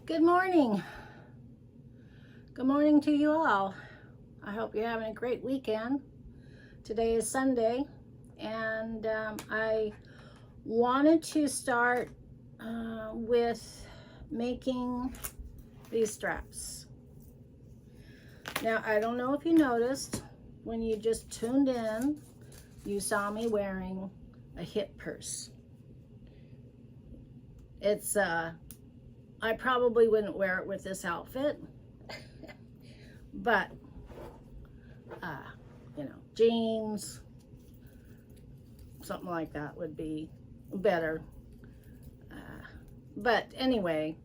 Good morning. Good morning to you all. I hope you're having a great weekend. Today is Sunday, and I wanted to start with making these straps. Now, I don't know if you noticed, when you just tuned in, you saw me wearing a hip purse. It's I probably wouldn't wear it with this outfit, but you know, jeans, something like that would be better. But anyway,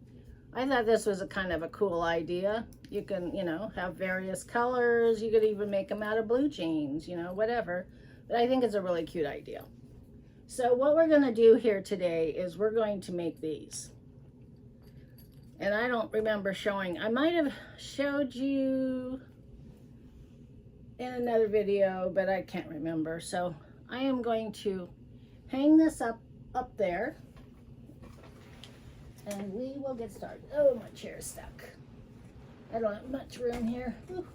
I thought this was a kind of a cool idea. You can, you know, have various colors. You could even make them out of blue jeans, you know, whatever. But I think it's a really cute idea. So what we're going to do here today is we're going to make these. And I don't remember showing, I might have showed you in another video, but I can't remember. So I am going to hang this up there, and we will get started. Oh, my chair's stuck. I don't have much room here. Ooh.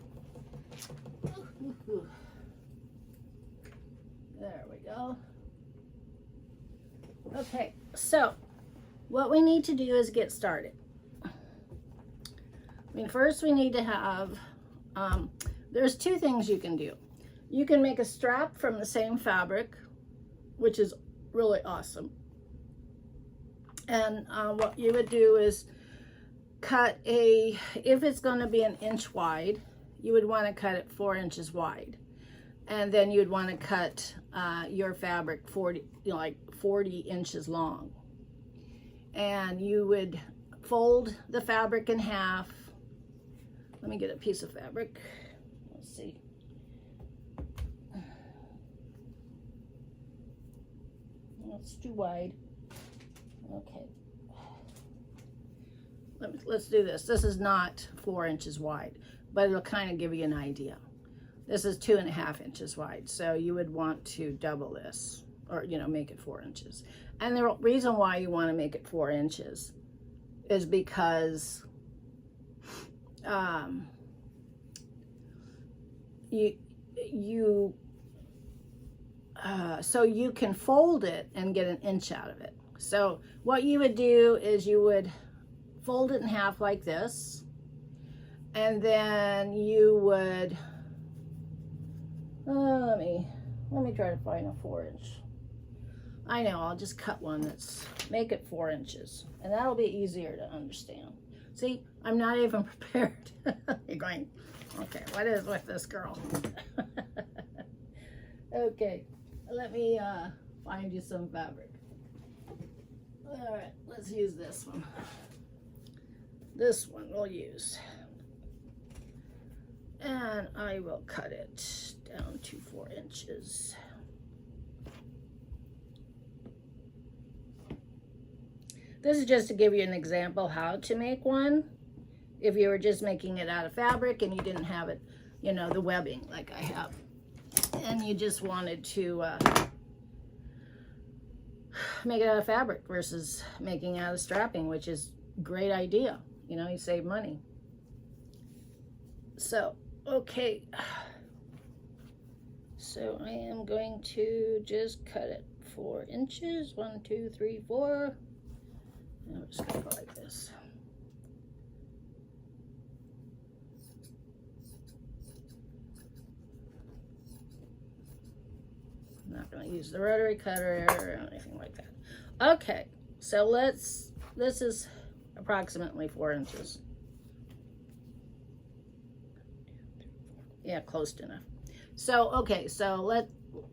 Ooh, ooh, ooh. There we go. Okay, so what we need to do is get started. I mean, first we need to have, there's two things you can do. You can make a strap from the same fabric, which is really awesome. And what you would do is cut if it's going to be an inch wide, you would want to cut it 4 inches wide. And then you'd want to cut your fabric 40 inches long. And you would fold the fabric in half. Let me get a piece of fabric. Let's see. It's too wide. Okay. Let's do this. This is not 4 inches wide, but it'll kind of give you an idea. This is 2.5 inches wide, so you would want to double this, or, you know, make it 4 inches. And the reason why you want to make it 4 inches is because so you can fold it and get an inch out of it. So what you would do is you would fold it in half like this, and then you would let me try to find a 4 inch. I know, I'll just cut one make it 4 inches, and that'll be easier to understand. See, I'm not even prepared. You're going, okay, what is with this girl? Okay, let me find you some fabric. All right, let's use this one. This one we'll use. And I will cut it down to 4 inches. This is just to give you an example how to make one. If you were just making it out of fabric and you didn't have it, you know, the webbing like I have, and you just wanted to make it out of fabric versus making out of strapping, which is a great idea. You know, you save money. So, okay. So I am going to just cut it 4 inches. 1, 2, 3, 4. And I'm just going to go like this. I'm not going to use the rotary cutter or anything like that. Okay, so this is approximately 4 inches. Yeah, close enough. So, okay, so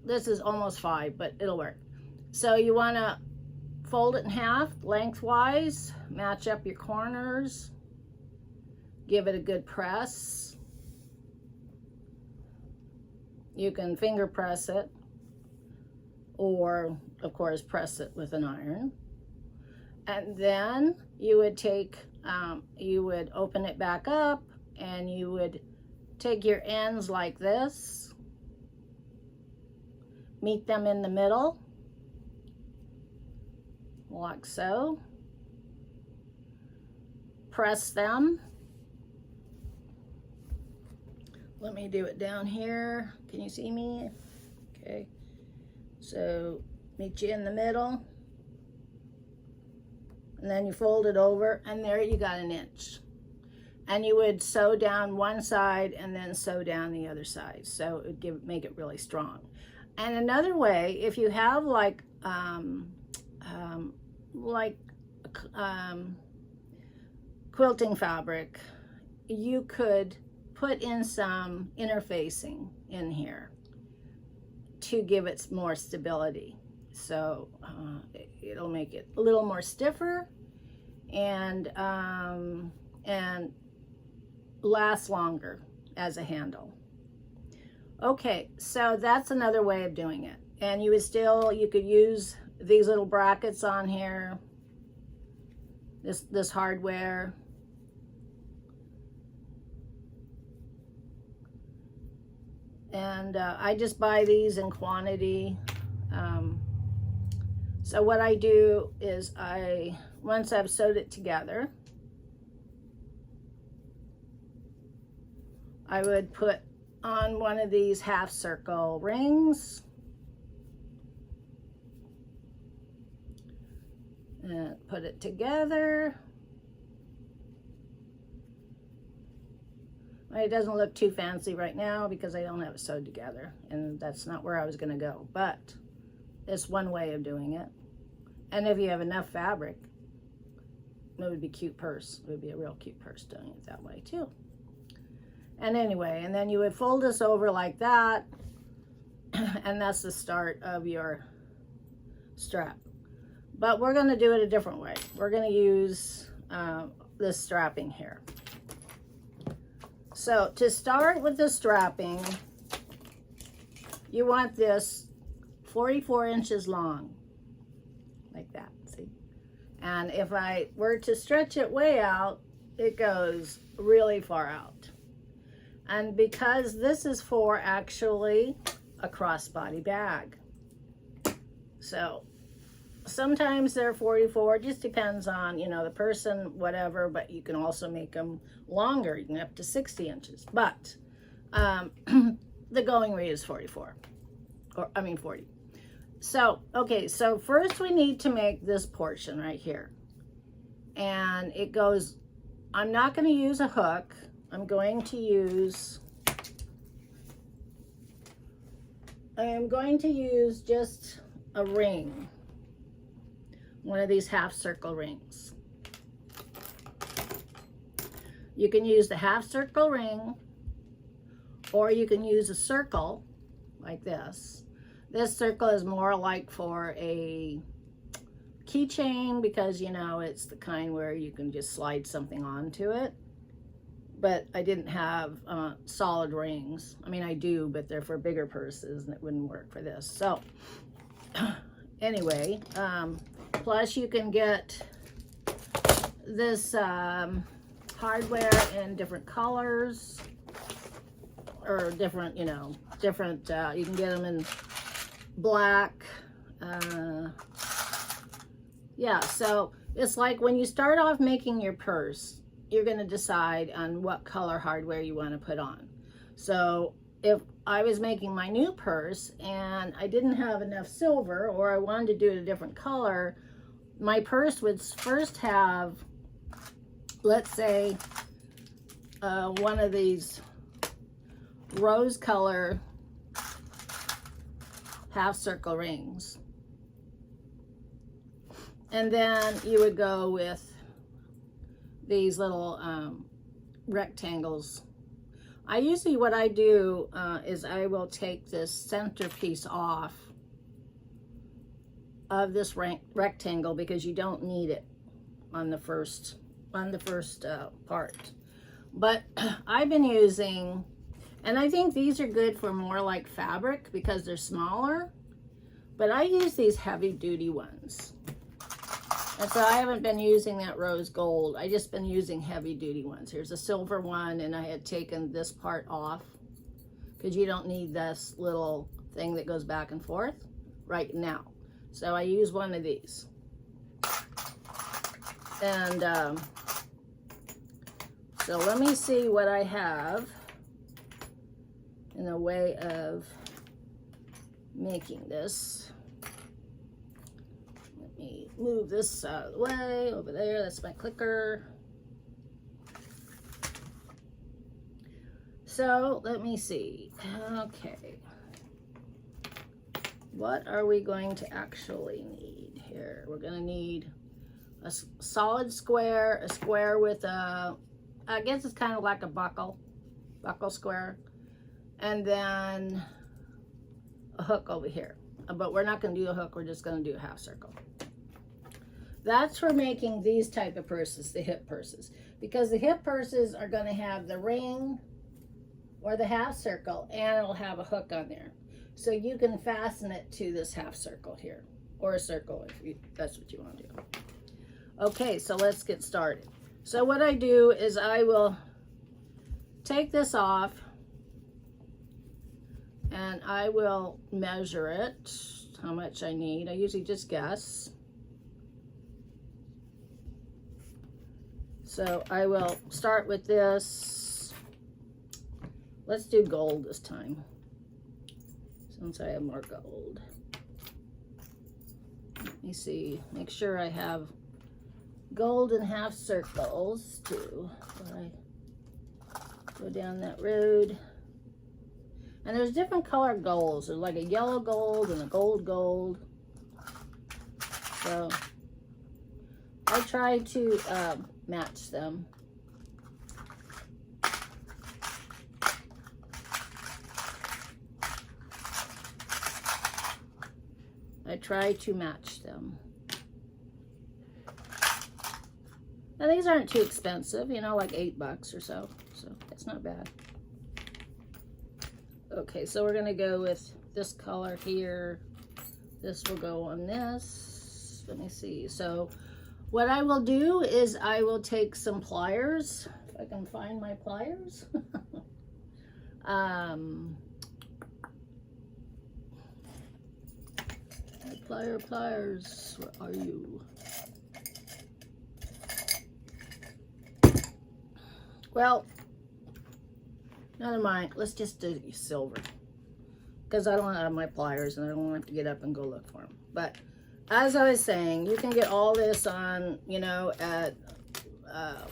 this is almost 5, but it'll work. So you want to fold it in half lengthwise, match up your corners, give it a good press. You can finger press it, or of course press it with an iron. And then you would you would open it back up, and you would take your ends like this, meet them in the middle, like so. press them. Let me do it down here. Can you see me? Okay. So meet you in the middle. And then you fold it over, and there you got 1 inch. And you would sew down one side and then sew down the other side. So it would make it really strong. And another way, if you have like quilting fabric, you could put in some interfacing in here to give it more stability. So it'll make it a little more stiffer and last longer as a handle. Okay, so that's another way of doing it. And you could use these little brackets on here, this hardware. And I just buy these in quantity. So what I do is once I've sewed it together, I would put on one of these half circle rings and put it together. It doesn't look too fancy right now because I don't have it sewed together, and that's not where I was going to go, but it's one way of doing it. And if you have enough fabric, it would be a cute purse. It would be a real cute purse doing it that way too. And anyway, and then you would fold this over like that, and that's the start of your strap. But we're going to do it a different way. We're going to use this strapping here. So to start with the strapping, you want this 44 inches long, like that, see? And if I were to stretch it way out, it goes really far out. And because this is for actually a crossbody bag. So sometimes they're 44, it just depends on, you know, the person, whatever, but you can also make them longer. You can up to 60 inches. But the going rate is 44, or I mean 40. So, okay, so first we need to make this portion right here. And it goes, I'm not going to use a hook. I'm going to use just a ring. One of these half circle rings. You can use the half circle ring, or you can use a circle like this. This circle is more like for a keychain because, you know, it's the kind where you can just slide something onto it. But I didn't have solid rings. I mean, I do, but they're for bigger purses and it wouldn't work for this. So anyway, plus you can get this hardware in different colors or different, you know, you can get them in black. Yeah, so it's like when you start off making your purse, you're going to decide on what color hardware you want to put on. So if I was making my new purse and I didn't have enough silver, or I wanted to do it a different color, my purse would first have, let's say, one of these rose color half circle rings. And then you would go with these little rectangles. What I do is I will take this centerpiece off of this rectangle because you don't need it on the first part. But I've been using, and I think these are good for more like fabric because they're smaller, but I use these heavy duty ones. And so I haven't been using that rose gold. I just been using heavy duty ones. Here's a silver one, and I had taken this part off because you don't need this little thing that goes back and forth right now. So I use one of these. And So let me see what I have in the way of making this. Let me move this out of the way, over there, that's my clicker. So let me see, okay. What are we going to actually need here? We're gonna need a solid square, a square with a, I guess it's kind of like a buckle square, and then a hook over here. But we're not gonna do a hook, we're just gonna do a half circle. That's for making these type of purses, the hip purses, because the hip purses are gonna have the ring or the half circle, and it'll have a hook on there. So you can fasten it to this half circle here, or a circle if that's what you want to do. Okay, so let's get started. So what I do is I will take this off and I will measure it, how much I need. I usually just guess. So I will start with this. Let's do gold this time, since I have more gold. Let me see, make sure I have gold and half circles too. I go down that road. And there's different color golds. There's like a yellow gold and a gold. So I try to match them. I try to match them. Now these aren't too expensive, you know, like $8 or so. So that's not bad. Okay, so we're gonna go with this color here. This will go on this. Let me see. So what I will do is I will take some pliers, if I can find my pliers. Pliers, where are you? Well, never mind. Let's just do silver, because I don't have my pliers and I don't have to get up and go look for them. But as I was saying, you can get all this on, you know, at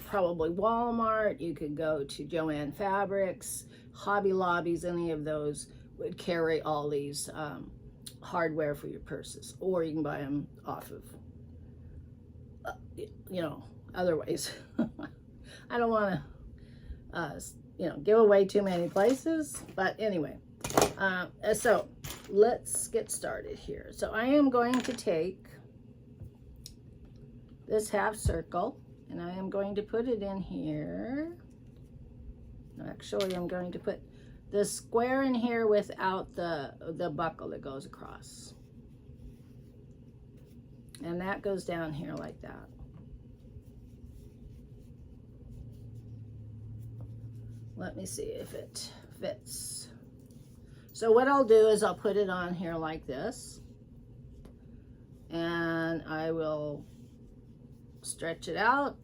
probably Walmart. You could go to Joann Fabrics, Hobby Lobbies. Any of those would carry all these hardware for your purses, or you can buy them off of, you know, other ways. I don't want to, you know, give away too many places, but anyway, so let's get started here. So I am going to take this half circle and I am going to put it in here. Actually, I'm going to put the square in here without the buckle that goes across. And that goes down here like that. Let me see if it fits. So what I'll do is I'll put it on here like this. And I will stretch it out.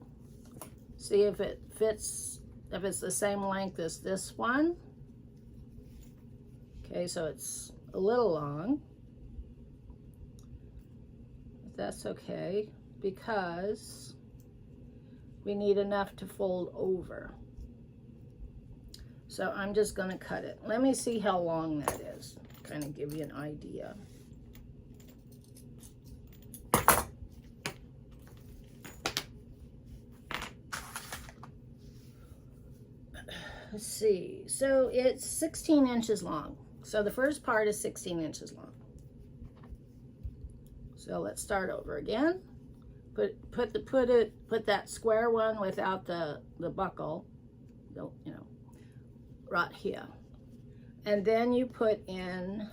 See if it fits, if it's the same length as this one. Okay, so it's a little long. But that's okay, because we need enough to fold over. So I'm just going to cut it. Let me see how long that is, kind of give you an idea. Let's see. So it's 16 inches long. So the first part is 16 inches long. So let's start over again. Put that square one without the buckle, you know, right here. And then you put in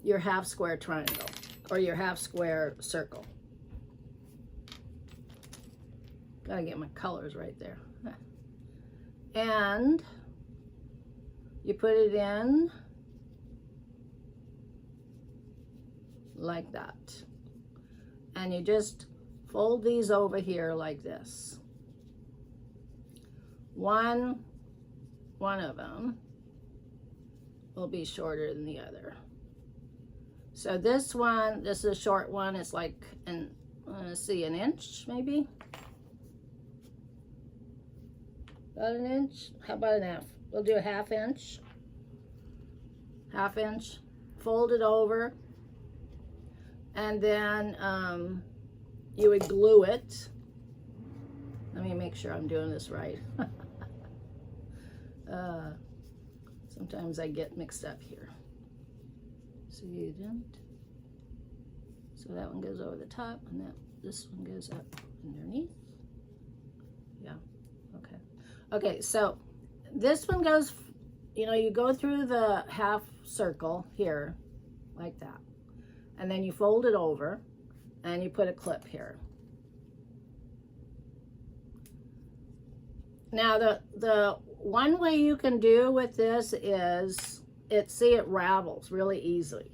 your half square triangle or your half square circle. Gotta get my colors right there. And you put it in like that. And you just fold these over here like this. one of them will be shorter than the other. So this one, this is a short one, it's like let's see, an inch maybe? About an inch? How about an half? We'll do a half inch. Half inch. Fold it over. And then you would glue it. Let me make sure I'm doing this right. Sometimes I get mixed up here. So you don't. So that one goes over the top, and this one goes up underneath. Yeah. Okay. Okay. So this one goes. You know, you go through the half circle here, like that, and then you fold it over, and you put a clip here. Now the one way you can do with this is it ravels really easily.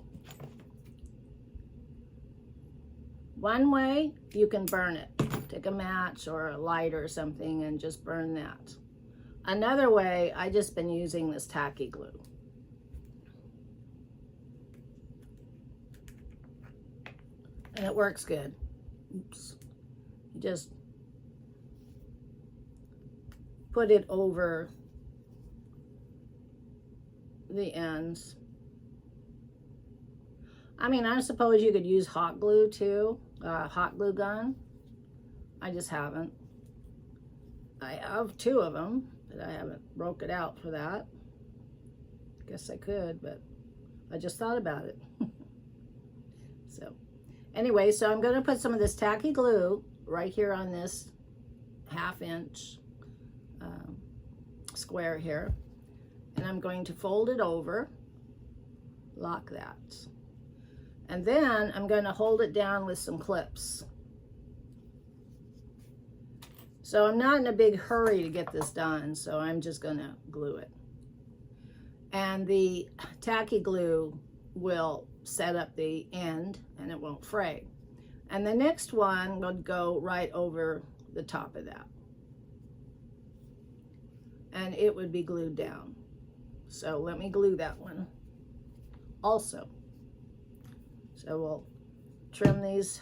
One way, you can burn it. Take a match or a lighter or something and just burn that. Another way, I just been using this tacky glue. And it works good. Oops. You just put it over the ends. I mean, I suppose you could use hot glue too, hot glue gun. I just haven't. I have 2 of them, but I haven't broke it out for that. Guess I could, but I just thought about it. So anyway, so I'm going to put some of this tacky glue right here on this half-inch square here, and I'm going to fold it over, lock that, and then I'm going to hold it down with some clips. So I'm not in a big hurry to get this done, so I'm just going to glue it. And the tacky glue will set up the end and it won't fray. And the next one would go right over the top of that. And it would be glued down. So let me glue that one also. So we'll trim these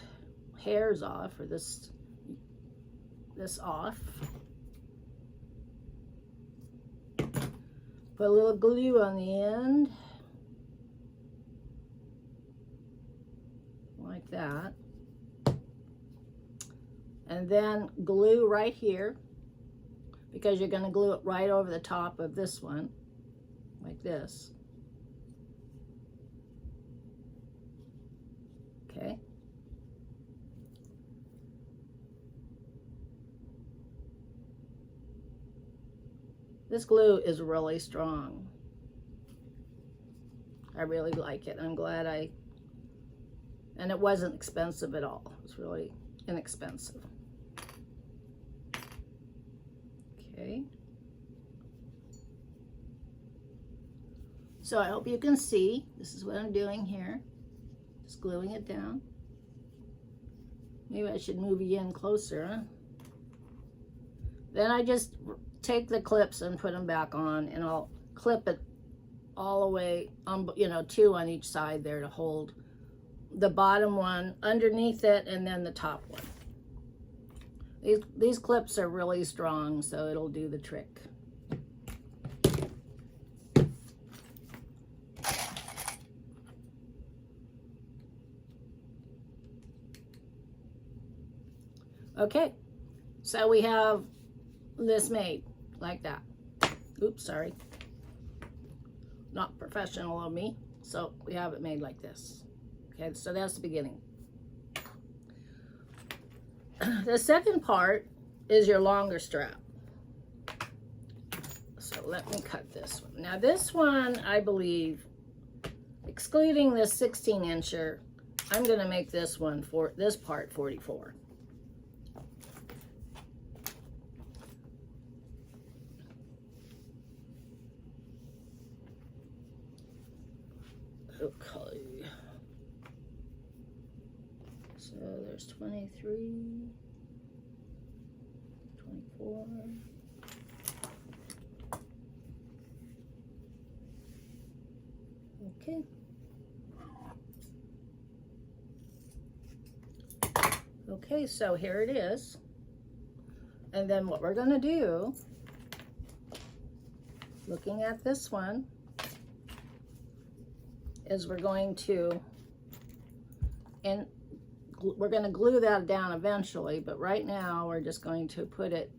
hairs off, or this off. Put a little glue on the end, like that. And then glue right here, because you're going to glue it right over the top of this one, like this. Okay. This glue is really strong. I really like it. I'm glad and it wasn't expensive at all. It was really inexpensive. Okay. So I hope you can see, this is what I'm doing here. Just gluing it down. Maybe I should move you in closer, huh? Then I just take the clips and put them back on, and I'll clip it all the way, you know, 2 on each side there to hold the bottom one underneath it, and then the top one. These clips are really strong, so it'll do the trick. Okay, so we have this made like that. Oops, sorry. Not professional of me. So we have it made like this. Okay, so that's the beginning. The second part is your longer strap. So let me cut this one. Now this one, I believe, excluding this 16-incher, I'm going to make this one, for this part, 44. Okay. So there's 23, 24. Okay. Okay, so here it is. And then what we're going to do, looking at this one, is we're going to glue that down eventually, but right now we're just going to put it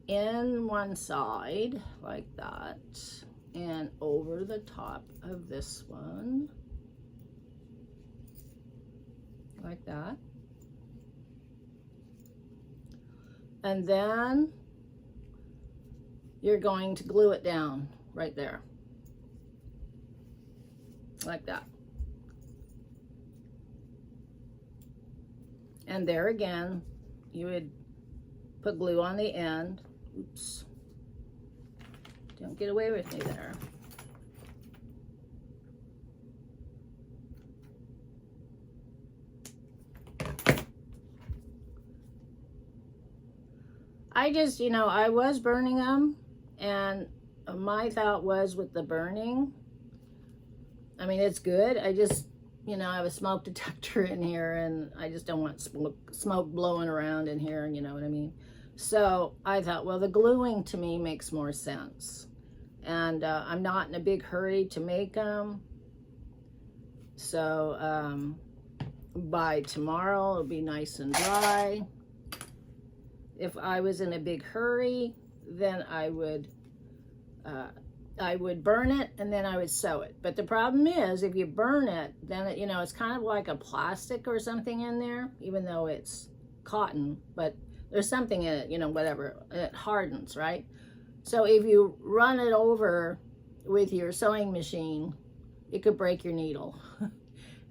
in one side like that and over the top of this one like that. And then you're going to glue it down right there like that. And there again, you would put glue on the end. Oops. Don't get away with me there. I just, you know, I was burning them, and my thought was with the burning, I mean, it's good. I just, you know, I have a smoke detector in here, and I just don't want smoke blowing around in here, you know what I mean? So I thought, well, the gluing to me makes more sense. And I'm not in a big hurry to make them. So by tomorrow, it'll be nice and dry. If I was in a big hurry, then I would burn it and then I would sew it. But the problem is, if you burn it, then it, you know, it's kind of like a plastic or something in there, even though it's cotton, but there's something in it, you know, whatever, it hardens, right? So if you run it over with your sewing machine, it could break your needle.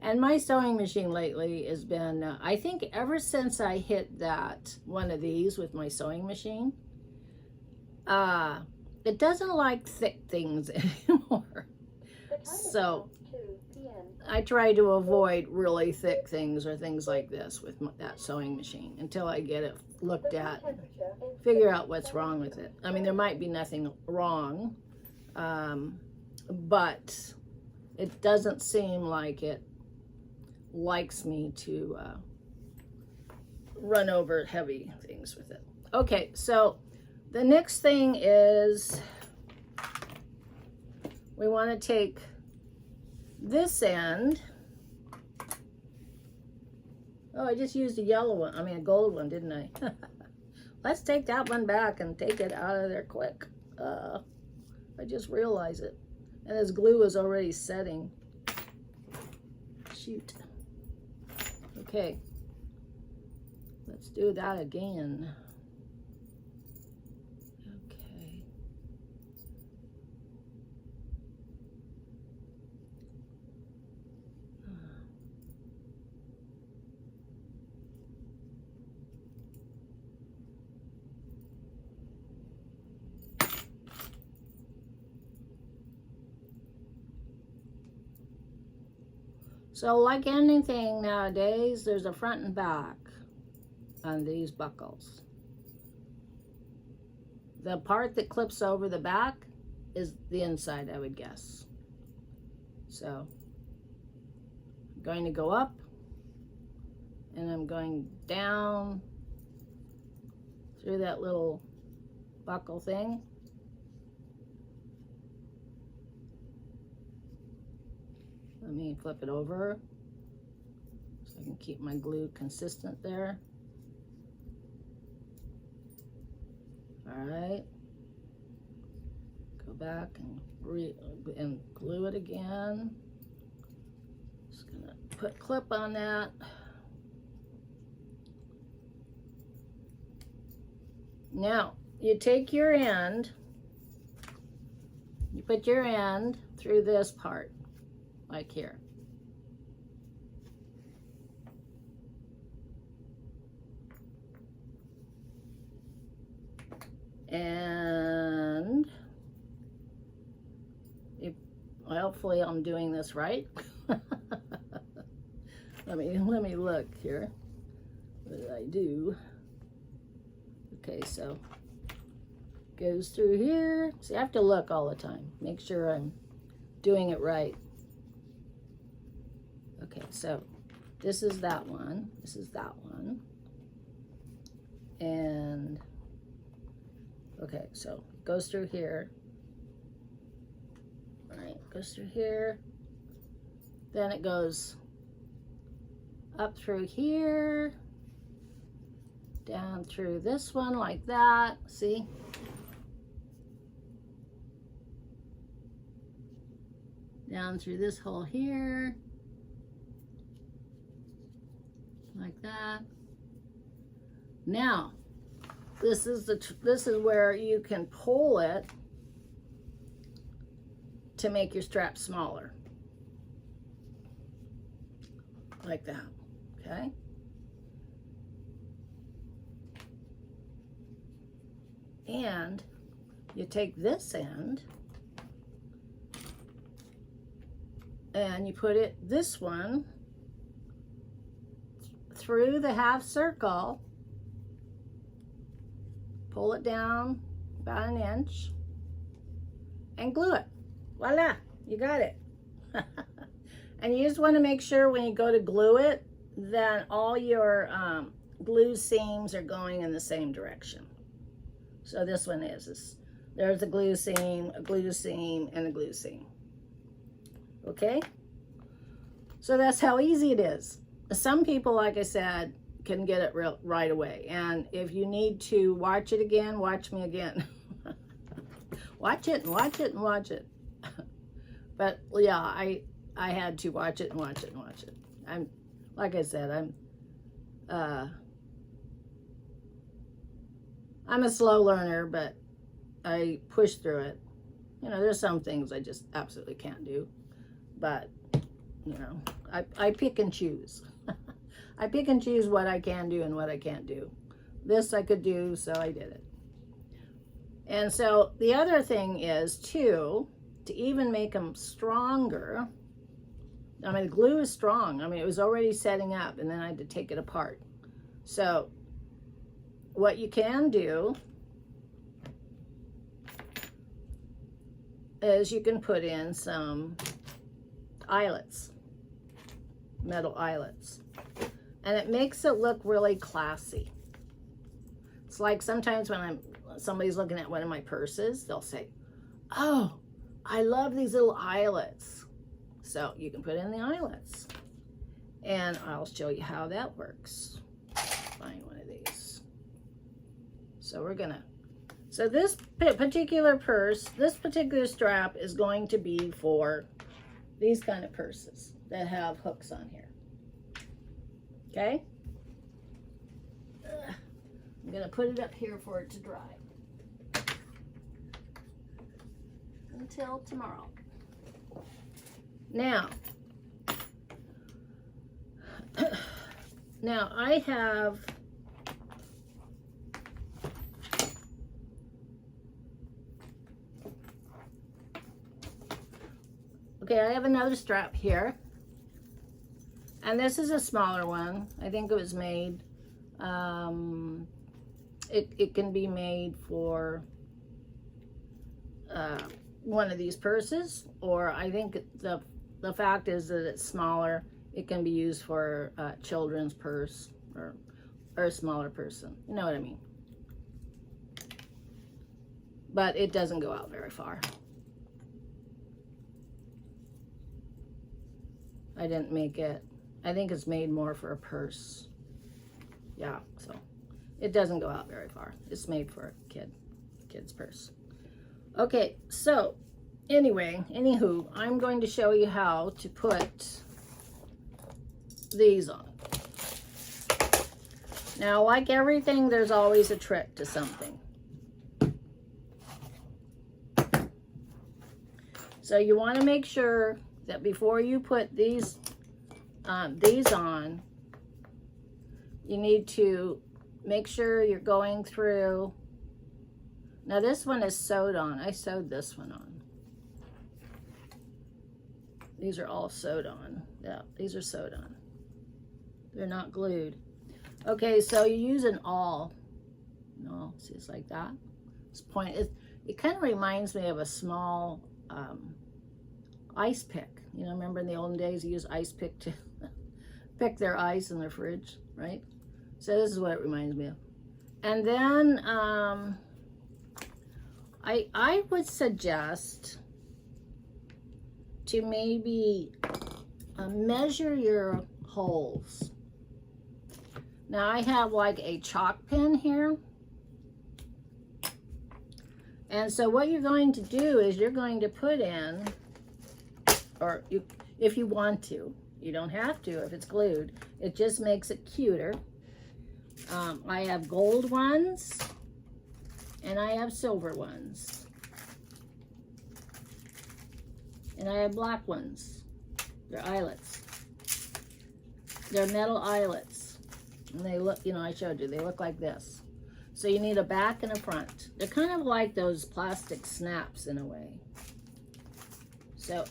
And my sewing machine lately has been, I think ever since I hit that, one of these with my sewing machine, it doesn't like thick things anymore. So I try to avoid really thick things or things like this with that sewing machine until I get it looked at, figure out what's wrong with it. I mean, there might be nothing wrong, but it doesn't seem like it likes me to run over heavy things with it. Okay, so the next thing is we want to take this end. Oh, I just used a yellow one, I mean a gold one, didn't I? Let's take that one back and take it out of there quick. I just realized it. And this glue is already setting. Shoot. Okay, let's do that again. Okay. So like anything nowadays, there's a front and back on these buckles. The part that clips over the back is the inside, I would guess. So I'm going to go up and I'm going down through that little buckle thing. Let me flip it over so I can keep my glue consistent there. All right, go back and glue it again. Just gonna put clip on that. Now you take your end, you put your end through this part. Like here. And hopefully I'm doing this right. let me look here. What did I do? Okay, so goes through here. See, I have to look all the time. Make sure I'm doing it right. Okay, so this is that one. This is that one. And, okay, so it goes through here. All right, goes through here. Then it goes up through here, down through this one like that. See? Down through this hole here, like that. Now, this is where you can pull it to make your strap smaller, like that. Okay. And you take this end and you put it, this one, through the half circle, pull it down about an inch, and glue it. Voila, you got it. And you just want to make sure when you go to glue it, that all your glue seams are going in the same direction. So this one is, there's a glue seam, and a glue seam. Okay? So that's how easy it is. Some people, like I said, can get it right away. And if you need to watch it again, watch me again. Watch it and watch it and watch it. But yeah, I had to watch it and watch it and watch it. I'm, like I said, I'm a slow learner, but I push through it. You know, there's some things I just absolutely can't do, but you know, I pick and choose. I pick and choose what I can do and what I can't do. This I could do, so I did it. And so the other thing is too, to even make them stronger. I mean, the glue is strong. I mean, it was already setting up, and then I had to take it apart. So what you can do is you can put in some eyelets, metal eyelets, and it makes it look really classy. It's like sometimes when somebody's looking at one of my purses, they'll say, "Oh, I love these little eyelets." So you can put in the eyelets, and I'll show you how that works. Find one of these. So we're gonna, so this particular purse, this particular strap is going to be for these kind of purses that have hooks on here. Okay? I'm gonna put it up here for it to dry until tomorrow. Now I have I have another strap here, and this is a smaller one. I think it was made, it can be made for one of these purses, or I think the fact is that it's smaller. It can be used for a children's purse or a smaller person. You know what I mean? But it doesn't go out very far. I didn't make it. I think it's made more for a purse. Yeah, so it doesn't go out very far. It's made for a kid's purse. Okay, so anywho, I'm going to show you how to put these on. Now, like everything, there's always a trick to something. So you want to make sure that before you put these on, you need to make sure you're going through. Now this one is sewed on. I sewed this one on. These are all sewed on. Yeah, these are sewed on. They're not glued. Okay, so you use an awl. No, see, it's like that. This point, it kind of reminds me of a small ice pick. You know, remember in the olden days, you use ice pick to pick their ice in their fridge, right? So this is what it reminds me of. And then I would suggest to maybe measure your holes. Now I have like a chalk pen here. And so what you're going to do is you're going to put in, or you, if you want to, you don't have to if it's glued. It just makes it cuter. I have gold ones and I have silver ones. And I have black ones. They're eyelets. They're metal eyelets. And they look, you know, I showed you, they look like this. So you need a back and a front. They're kind of like those plastic snaps in a way. So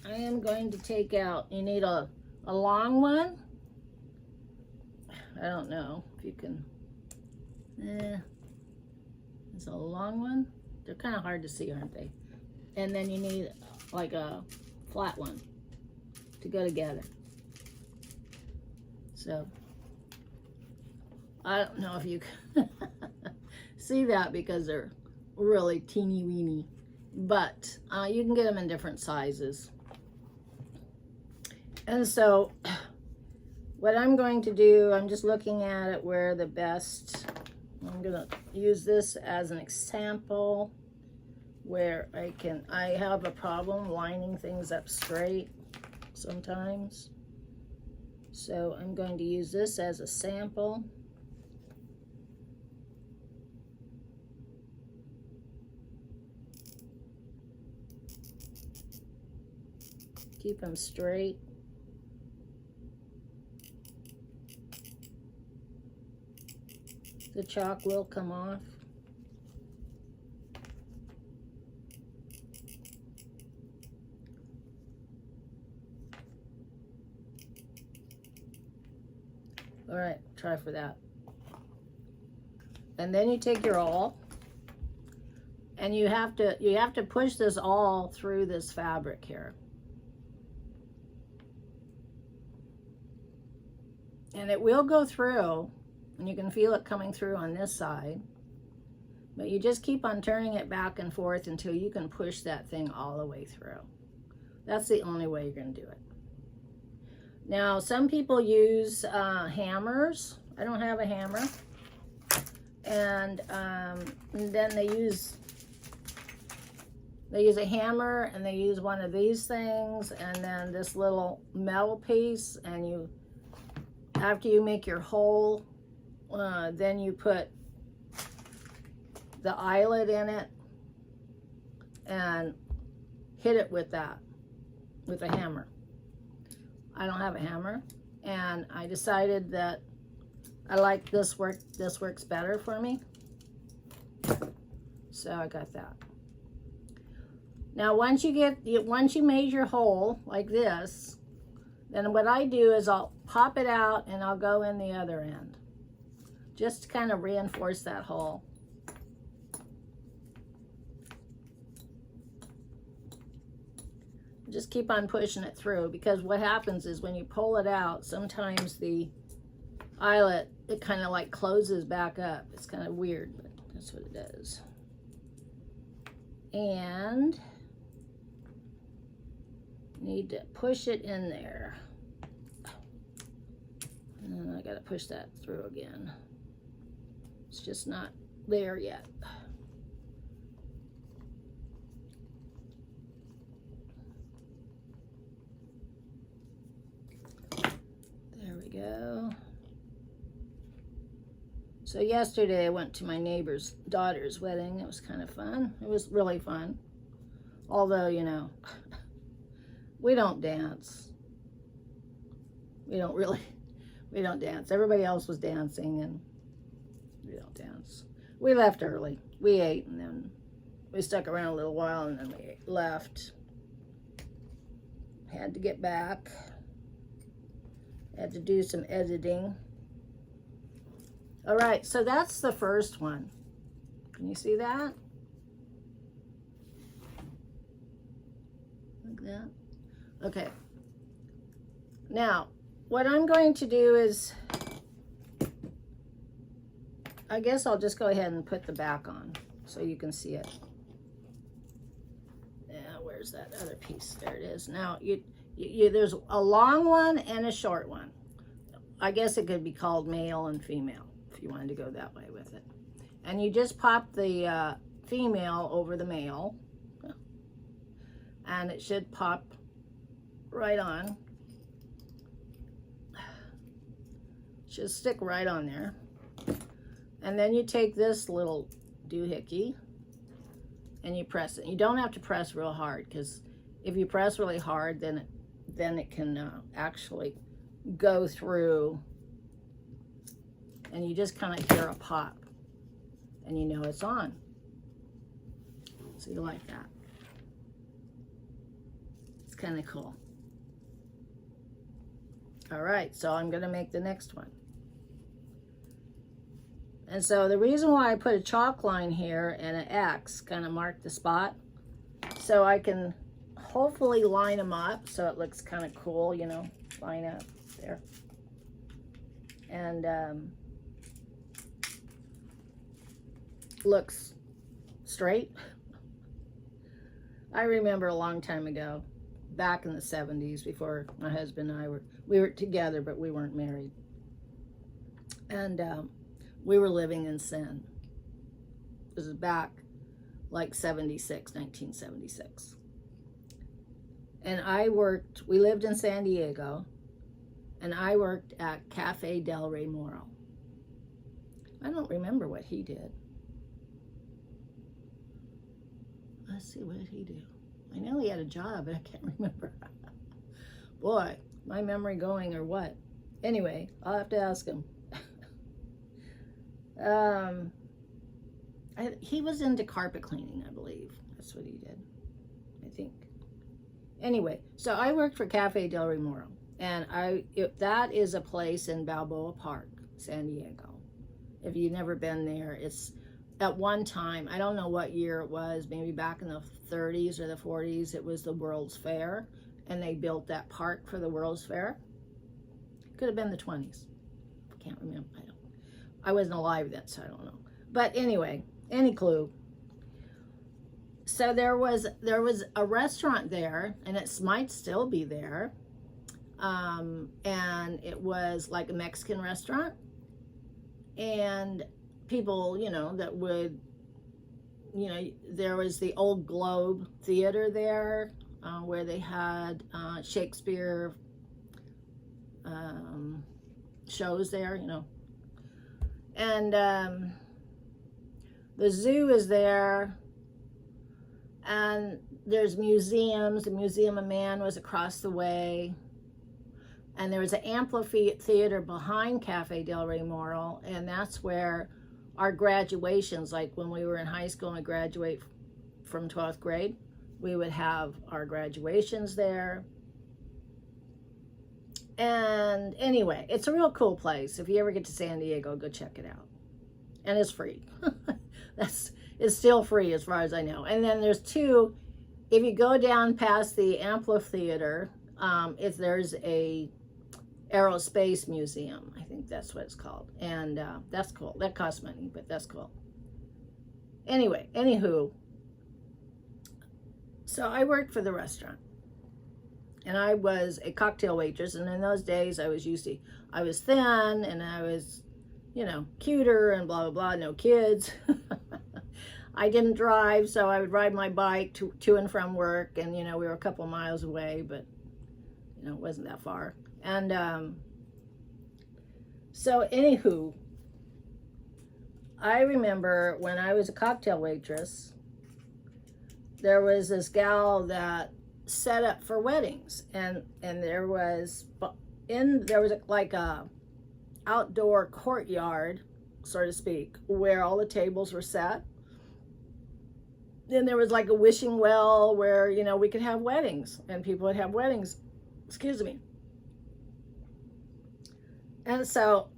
I am going to take out, you need a long one. I don't know if you can, it's a long one. They're kind of hard to see, aren't they? And then you need like a flat one to go together. So I don't know if you can see that because they're really teeny weeny, but you can get them in different sizes. And so what I'm going to do, I'm just looking at it where the best, I'm gonna use this as an example where I have a problem lining things up straight sometimes. So I'm going to use this as a sample. Keep them straight. The chalk will come off. All right, try for that. And then you take your awl and you have to push this awl through this fabric here. And it will go through, and you can feel it coming through on this side. But you just keep on turning it back and forth until you can push that thing all the way through. That's the only way you're going to do it. Now, some people use hammers. I don't have a hammer. And then they use a hammer, and they use one of these things, and then this little metal piece, and you, after you make your hole, then you put the eyelet in it and hit it with that, with a hammer. I don't have a hammer, and I decided that I like this work. This works better for me, so I got that. Now, once you made your hole like this, then what I do is I'll pop it out and I'll go in the other end, just to kind of reinforce that hole. Just keep on pushing it through, because what happens is when you pull it out, sometimes the eyelet, it kind of like closes back up. It's kind of weird, but that's what it does. And need to push it in there. And then I got to push that through again. It's just not there yet. There we go. So yesterday I went to my neighbor's daughter's wedding. It was kind of fun. It was really fun. Although, you know, we don't dance. We don't dance. Everybody else was dancing and we don't dance. We left early. We ate and then we stuck around a little while and then we left. Had to get back. Had to do some editing. All right, so that's the first one. Can you see that? Like that. Okay. Now, what I'm going to do is, I guess I'll just go ahead and put the back on so you can see it. Yeah, where's that other piece? There it is. Now, there's a long one and a short one. I guess it could be called male and female if you wanted to go that way with it. And you just pop the female over the male, and it should pop right on. Should stick right on there. And then you take this little doohickey and you press it. You don't have to press real hard, because if you press really hard, then it can actually go through, and you just kind of hear a pop, and you know it's on. So you like that. It's kind of cool. All right, so I'm going to make the next one. And so the reason why I put a chalk line here and an X, kind of mark the spot, so I can hopefully line them up so it looks kind of cool, you know, line up there. And looks straight. I remember a long time ago, back in the 70s, before my husband and I we were together, but we weren't married. And we were living in sin. This is back like 1976. And we lived in San Diego, and I worked at Cafe Del Rey Moro. I don't remember what he did. Let's see, what did he do? I know he had a job, but I can't remember. Boy, my memory going or what? Anyway, I'll have to ask him. He was into carpet cleaning, I believe. That's what he did, I think. Anyway, so I worked for Cafe Del Rey Moro, and that is a place in Balboa Park, San Diego. If you've never been there, it's at one time, I don't know what year it was, maybe back in the 30s or the 40s, it was the World's Fair, and they built that park for the World's Fair. Could have been the 20s. Can't remember. I wasn't alive then, so I don't know. But anyway, any clue. So there was a restaurant there, and it might still be there. And it was like a Mexican restaurant. And people, you know, that would, you know, there was the Old Globe Theater there, where they had Shakespeare shows there, you know. And the zoo is there, and there's museums. The Museum of Man was across the way, and there was an amphitheater behind Cafe Del Rey Moro, and that's where our graduations, like when we were in high school and we graduate from 12th grade, we would have our graduations there. And anyway, it's a real cool place. If you ever get to San Diego, go check it out. And it's free. It's still free as far as I know. And then there's two, if you go down past the amphitheater, there's a aerospace museum. I think that's what it's called. And that's cool. That costs money, but that's cool. Anyway, anywho, so I worked for the restaurant. And I was a cocktail waitress, and in those days I was thin, and I was, you know, cuter and blah, blah, blah, no kids. I didn't drive, so I would ride my bike to and from work, and, you know, we were a couple miles away, but, you know, it wasn't that far. And so anywho, I remember when I was a cocktail waitress, there was this gal that set up for weddings, and there was like a outdoor courtyard, so to speak, where all the tables were set. Then there was like a wishing well where, you know, we could have weddings, and people would have weddings. Excuse me. And so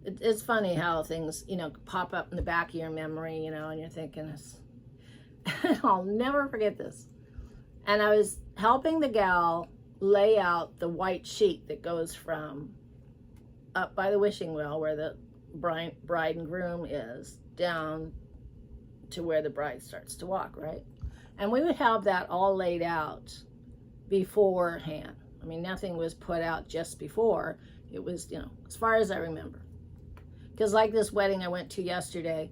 it's funny how things, you know, pop up in the back of your memory, you know, and you're thinking, I'll never forget this. And I was helping the gal lay out the white sheet that goes from up by the wishing well where the bride and groom is down to where the bride starts to walk, right? And we would have that all laid out beforehand. I mean, nothing was put out just before. It was, you know, as far as I remember. Because like this wedding I went to yesterday,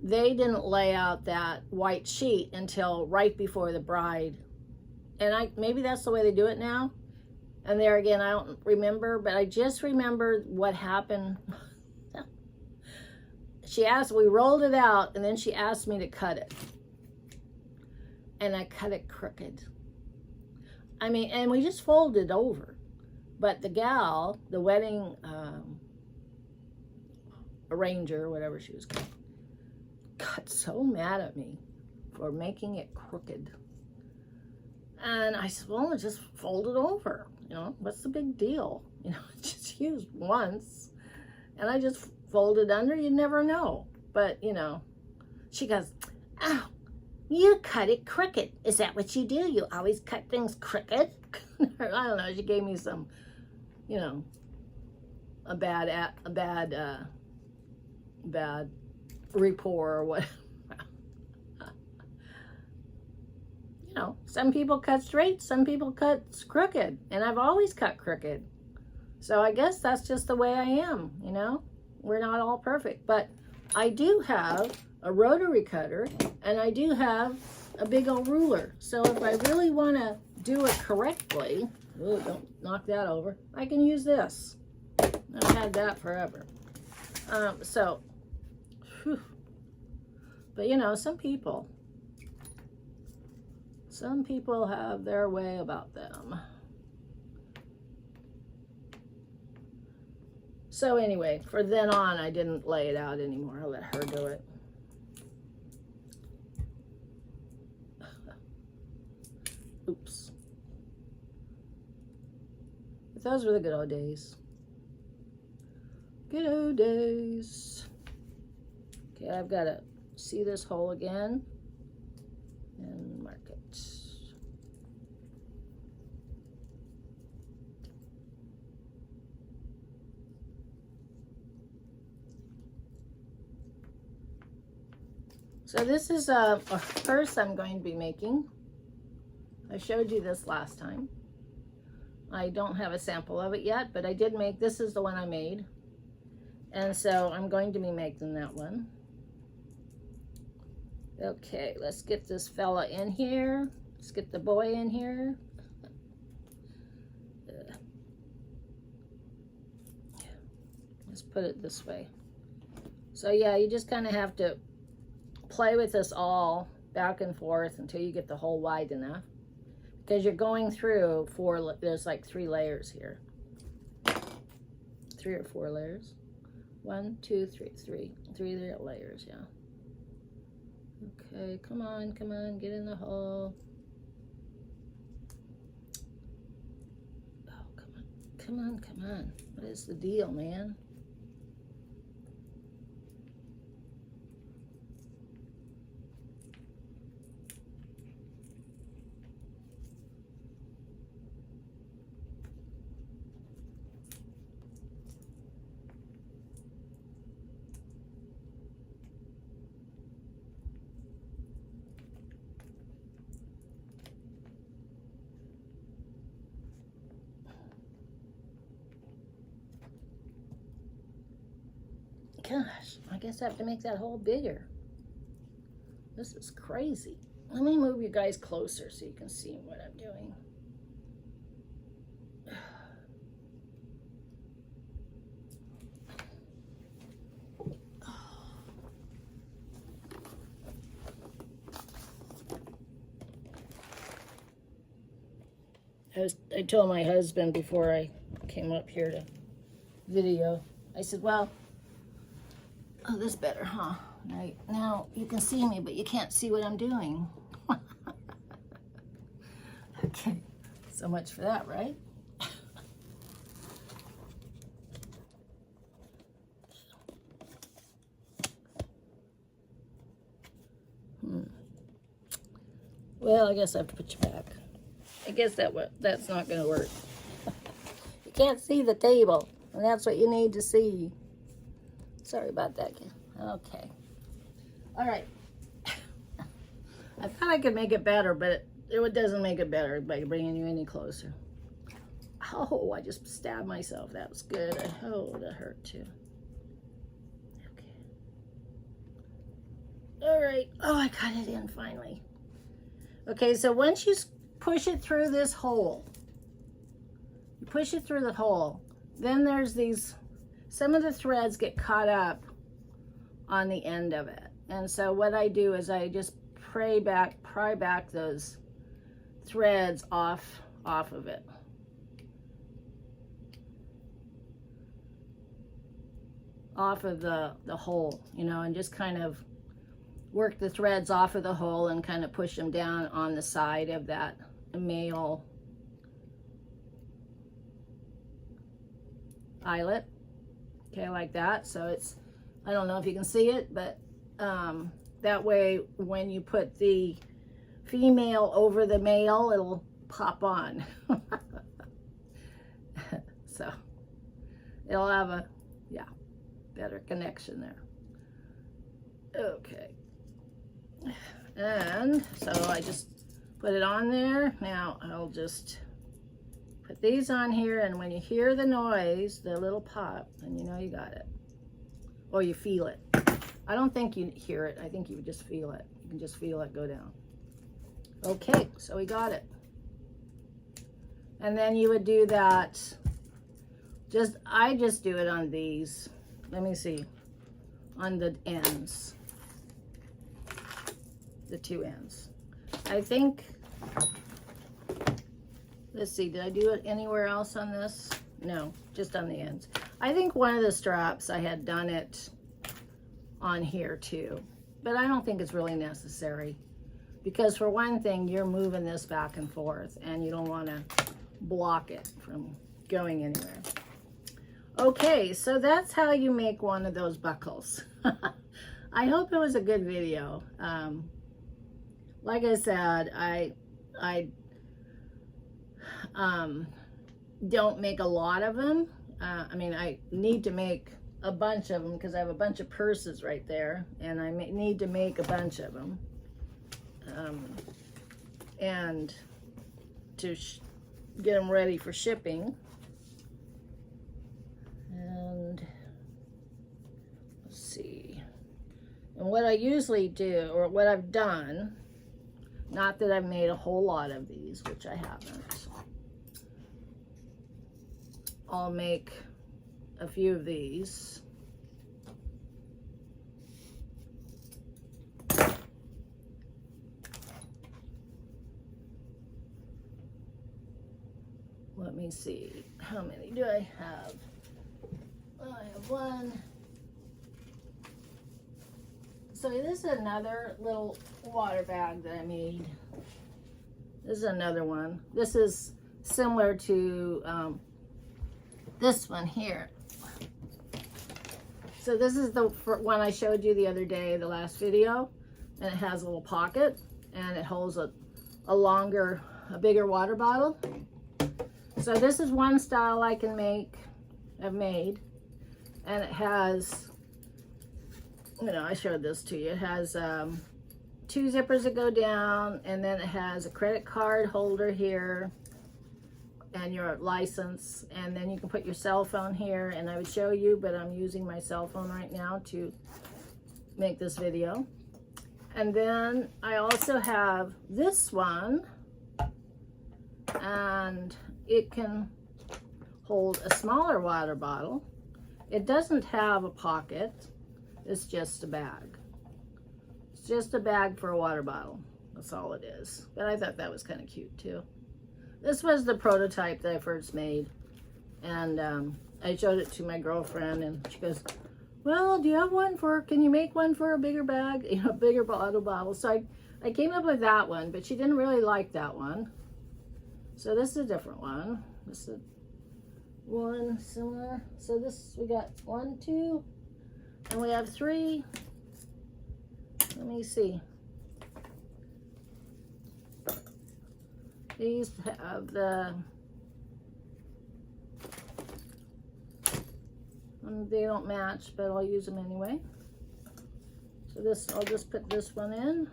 they didn't lay out that white sheet until right before the bride. And maybe that's the way they do it now. And there again, I don't remember, but I just remember what happened. We rolled it out, and then she asked me to cut it. And I cut it crooked. I mean, and we just folded over. But the gal, the wedding arranger, whatever she was called, got so mad at me for making it crooked. And I said, well, just fold it over. You know, what's the big deal? You know, just used once. And I just folded under, you never know. But, you know, she goes, oh, you cut it crooked. Is that what you do? You always cut things crooked? I don't know. She gave me some, you know, a bad rapport or whatever. You know, some people cut straight, some people cut crooked, and I've always cut crooked. So I guess that's just the way I am, you know? We're not all perfect, but I do have a rotary cutter, and I do have a big old ruler. So if I really want to do it correctly, ooh, don't knock that over, I can use this. I've had that forever. Whew. But you know, some people have their way about them. So anyway, for then on, I didn't lay it out anymore. I let her do it. Oops. But those were the good old days. Good old days. Okay, I've got to see this hole again and mark it. So this is a purse I'm going to be making. I showed you this last time. I don't have a sample of it yet, but I did make, this is the one I made. And so I'm going to be making that one. Okay, let's get this fella in here. Let's get the boy in here. Let's put it this way. So yeah, you just kind of have to play with this all back and forth until you get the hole wide enough, because you're going through there's like 3 layers here. 3 or 4 layers. 1, 2, 3, 3 layers, yeah. Okay, come on, get in the hole. Oh, come on. What is the deal, man? Gosh, I guess I have to make that hole bigger. This is crazy. Let me move you guys closer so you can see what I'm doing. I told my husband before I came up here to video, I said, well, oh, this better, huh? Right, now you can see me, but you can't see what I'm doing. Okay, so much for that, right? Well, I guess I have to put you back. I guess that's not going to work. You can't see the table, and that's what you need to see. Sorry about that. Okay. All right. I thought I could make it better, but it doesn't make it better by bringing you any closer. Oh, I just stabbed myself. That was good. Oh, that hurt too. Okay. All right. Oh, I got it in finally. Okay, so once you push it through this hole, you push it through the hole, then there's these, some of the threads get caught up on the end of it. And so what I do is I just pry back those threads off of it. Off of the hole, you know, and just kind of work the threads off of the hole and kind of push them down on the side of that male eyelet. Okay, like that. So it's, I don't know if you can see it, but that way when you put the female over the male, it'll pop on. So it'll have a, yeah, better connection there. Okay. And so I just put it on there. Now I'll just put these on here, and when you hear the noise, the little pop, then you know you got it. Or you feel it. I don't think you hear it. I think you just feel it. You can just feel it go down. Okay, so we got it. And then you would do that. I just do it on these. Let me see. On the ends. The two ends. I think, let's see, did I do it anywhere else on this? No, just on the ends. I think one of the straps I had done it on here too, but I don't think it's really necessary, because for one thing, you're moving this back and forth and you don't want to block it from going anywhere. Okay, so that's how you make one of those buckles. I hope it was a good video. Like I said, I don't make a lot of them. I mean, I need to make a bunch of them because I have a bunch of purses right there, and I need to make a bunch of them. And to get them ready for shipping. And let's see. And what I usually do, or what I've done, not that I've made a whole lot of these, which I haven't. I'll make a few of these. Let me see. How many do I have? I have one. So this is another little water bag that I made. This is another one. This is similar to this one here. So this is the one I showed you the other day, the last video, and it has a little pocket, and it holds a bigger water bottle. So this is one style I can make, I've made, and it has, you know, I showed this to you. It has 2 zippers that go down, and then it has a credit card holder here and your license, and then you can put your cell phone here, and I would show you, but I'm using my cell phone right now to make this video. And then I also have this one, and it can hold a smaller water bottle. It doesn't have a pocket. It's just a bag. It's just a bag for a water bottle. That's all it is. But I thought that was kind of cute too. This was the prototype that I first made. And I showed it to my girlfriend, and she goes, well, do you have one for, can you make one for a bigger bag? You know, bigger water bottle. So I came up with that one, but she didn't really like that one. So this is a different one. This is one similar. So this, we got 1, 2, and we have 3. Let me see. These have they don't match, but I'll use them anyway. So this, I'll just put this one in.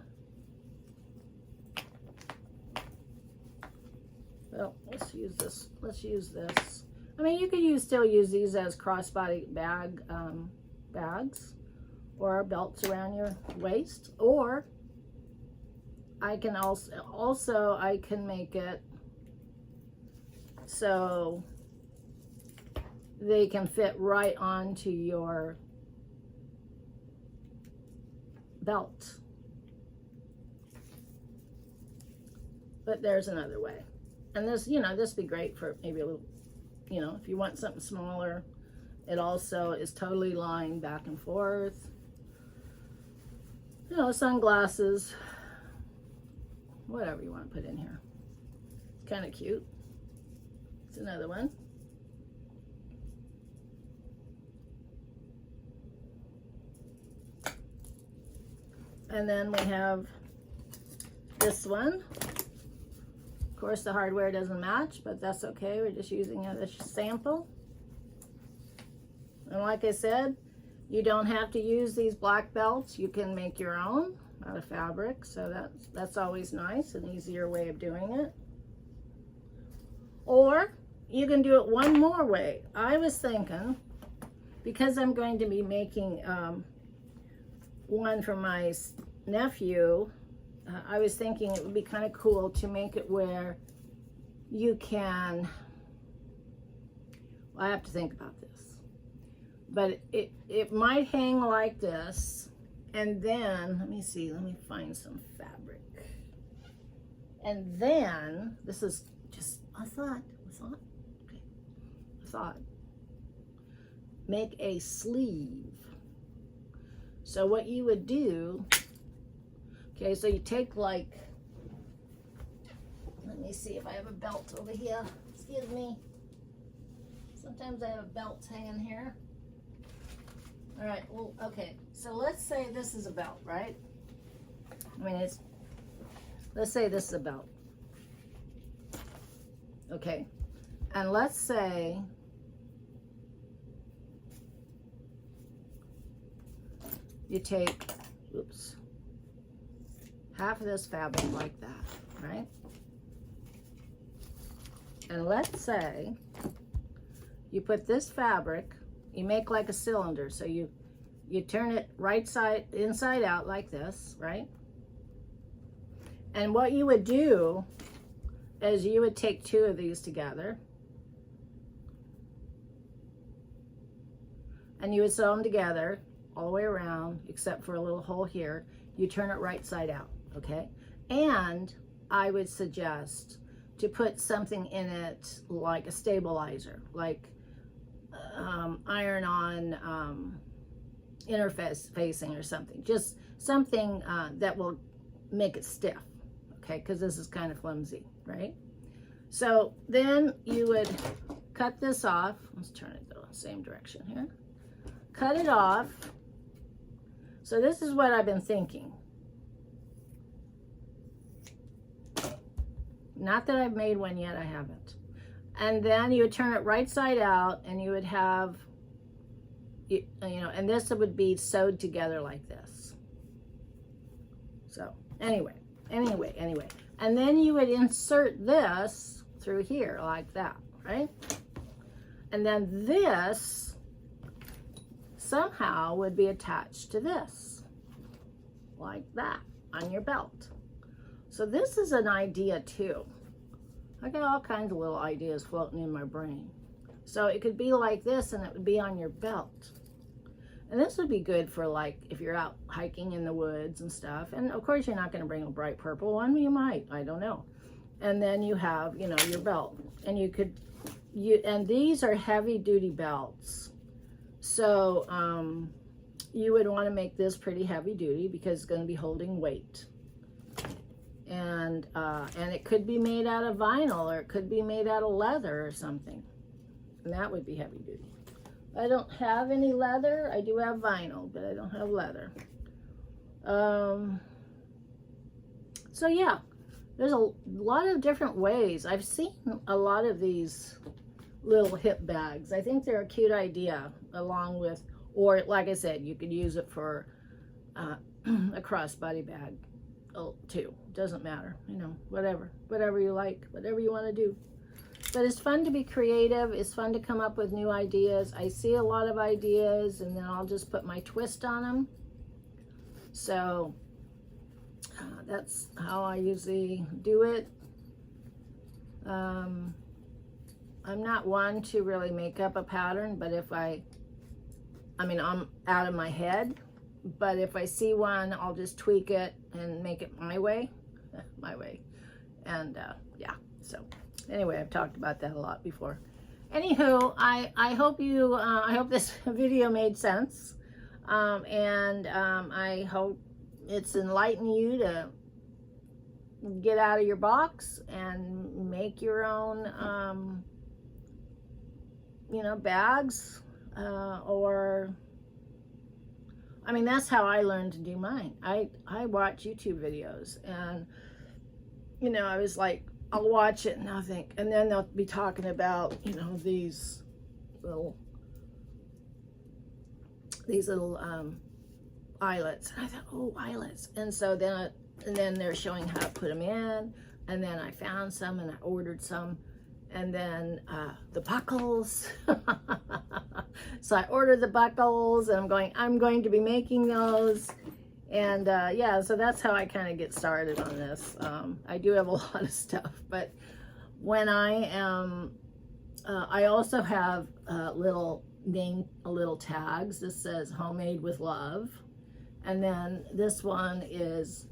Well, let's use this. Let's use this. I mean, you could still use these as crossbody bags or belts around your waist, or I can also I can make it so they can fit right onto your belt. But there's another way. And this, you know, this would be great for maybe a little, you know, if you want something smaller. It also is totally lined back and forth. You know, sunglasses, whatever you want to put in here. It's kind of cute. It's another one. And then we have this one. Of course, the hardware doesn't match, but that's okay. We're just using it as a sample. And like I said, you don't have to use these black belts. You can make your own out of fabric. So that's always nice, an easier way of doing it. Or you can do it one more way. I was thinking, because I'm going to be making one for my nephew, I was thinking it would be kind of cool to make it where you can, well, I have to think about this, but it might hang like this, and then, let me see, let me find some fabric, and then, this is just a thought, okay, a thought, make a sleeve. So what you would do, okay, so you take like, let me see if I have a belt over here. Excuse me. Sometimes I have belts hanging here. All right, well, okay. So let's say this is a belt, right? I mean, let's say this is a belt. Okay, and let's say you take, oops, half of this fabric like that, right? And let's say you put this fabric, you make like a cylinder, so you turn it right side, inside out like this, right? And what you would do is you would take two of these together and you would sew them together all the way around, except for a little hole here. You turn it right side out, okay? And I would suggest to put something in it like a stabilizer, like iron-on interfacing or something. Just something that will make it stiff, okay? Because this is kind of flimsy, right? So then you would cut this off. Let's turn it the same direction here. Cut it off. So this is what I've been thinking. Not that I've made one yet, I haven't. And then you would turn it right side out and you would have, you know, and this would be sewed together like this. So anyway. And then you would insert this through here like that, right? And then this somehow would be attached to this, like that, on your belt. So this is an idea too. I got all kinds of little ideas floating in my brain. So it could be like this and it would be on your belt. And this would be good for like if you're out hiking in the woods and stuff. And of course you're not going to bring a bright purple one. You might, I don't know. And then you have, you know, your belt. And and these are heavy duty belts. So you would want to make this pretty heavy duty because it's going to be holding weight. And it could be made out of vinyl or it could be made out of leather or something. And that would be heavy duty. I don't have any leather. I do have vinyl, but I don't have leather. So yeah, there's a lot of different ways. I've seen a lot of these little hip bags. I think they're a cute idea, along with, or like I said, you could use it for a crossbody bag too. Doesn't matter, you know, whatever you like, whatever you want to do. But it's fun to be creative. It's fun to come up with new ideas. I see a lot of ideas and then I'll just put my twist on them. So that's how I usually do it. I'm not one to really make up a pattern, but if I mean, I'm out of my head, but if I see one, I'll just tweak it and make it my way. And yeah, so anyway, I've talked about that a lot before. Anywho, I hope you, I hope this video made sense. I hope it's enlightened you to get out of your box and make your own, you know, bags, or, I mean, that's how I learned to do mine. I watch YouTube videos and, you know, I was like, I'll watch it and I'll think, and then they'll be talking about, you know, these little eyelets. And I thought, oh, eyelets. And so then, and then they're showing how to put them in. And then I found some and I ordered some. And then the buckles. So I ordered the buckles and I'm going to be making those. And yeah, so that's how I kind of get started on this. I do have a lot of stuff, but when I am, I also have little tags that says homemade with love. And then this one is,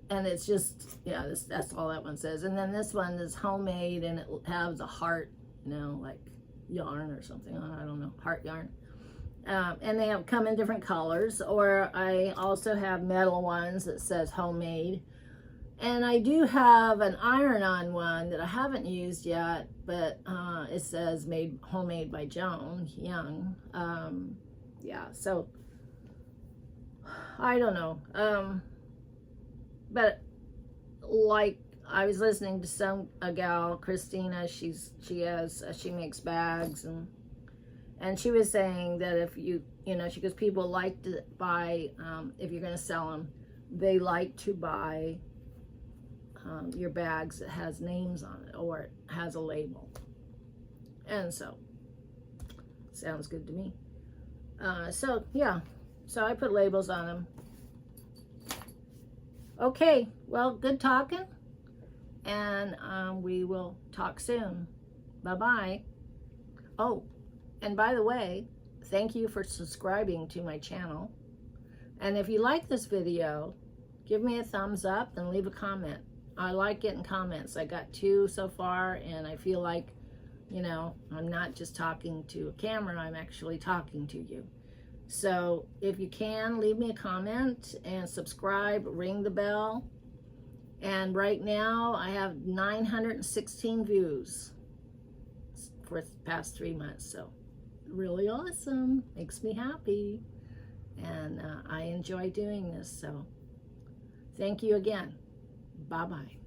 and it's just, yeah, that's all that one says. And then this one is homemade and it has a heart, you know, like yarn or something. I don't know, heart yarn. And they come in different colors. Or I also have metal ones that says homemade. And I do have an iron-on one that I haven't used yet, but it says homemade by Joan Young. Yeah, so I don't know. But like I was listening to a gal, Christina, she makes bags, and she was saying that if you know, she goes, people like to buy, if you're going to sell them, they like to buy your bags that has names on it or it has a label. And so, sounds good to me. So yeah, so I put labels on them. Okay, well, good talking, and we will talk soon. Bye-bye. Oh, and by the way, thank you for subscribing to my channel. And if you like this video, give me a thumbs up and leave a comment. I like getting comments. I got 2 so far, and I feel like, you know, I'm not just talking to a camera, I'm actually talking to you. So if you can, leave me a comment and subscribe, ring the bell. And right now I have 916 views for the past 3 months. So really awesome, makes me happy. And I enjoy doing this. So thank you again. Bye-bye.